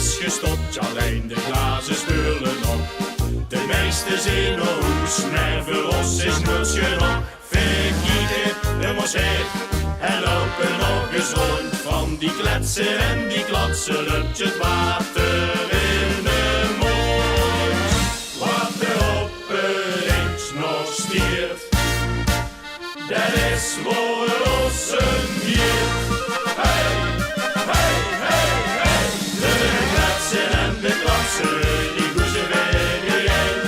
is gestopt, alleen de glazen spullen nog. De meeste zinnen hoes, maar voor ons is niets genoeg. Vergieten, de mozaïek en lopen nog eens rond. Van die kletsen en die klatsen loopt je het water in de mond. Wat er op links nog stiert, dat is voor ons een gier. Hey, hey, hey, hey. De kletsen en de klatsen, die goezen weer bijeen.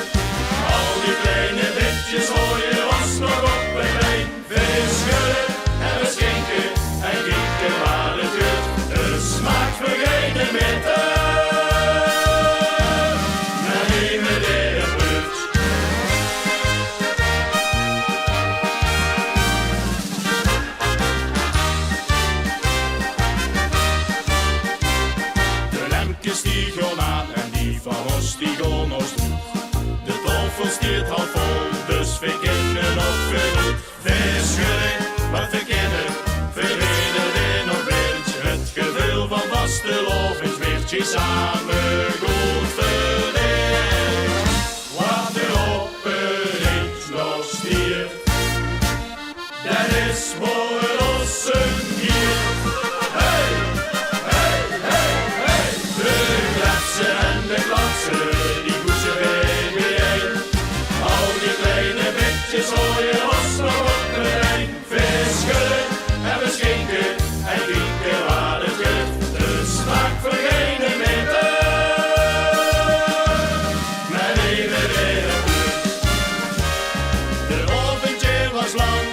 Al die kleine bitjes gooien ons nog op een been. Verschillen en verschinken en kieken waar het kunt. De smaak vergeten met de. Maar nemen de put. De lemkes die gaan aan en die van ons die gaan ons doen. De tafel stiert al vol, dus we kennen nog genoeg. Verschillen, wat we kennen, verrederen nog wild. Het gevoel van vastelovend werd je samen goed verdeeld. Wat er op links nog stiert, dat is voor ons een gier. Hey, hey, hey, hey. De kletsen en de klatsen, die goezen weer bijeen. Al die kleine bitjes gooien ons nog op een lijn. Verschillen en verschinken en kieken waar het kunt. De smaak vergeten met de. Maar even weer een put. De oventje was lang,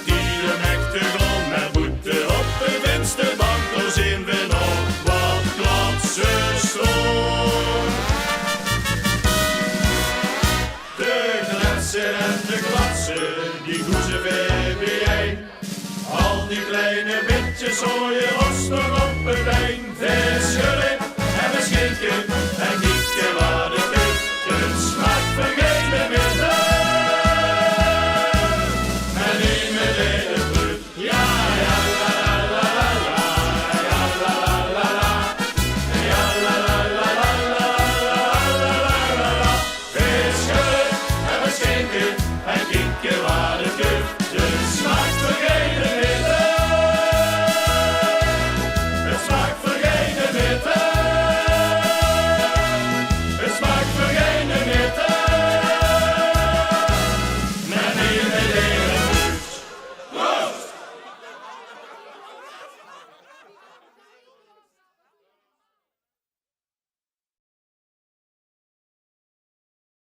die de nekte grond met voeten op de vensterbank. Daar zien we nog wat klatsen stroom. De kletsen en de klatsen, die goezen weer bijeen. Al die kleine bitjes gooien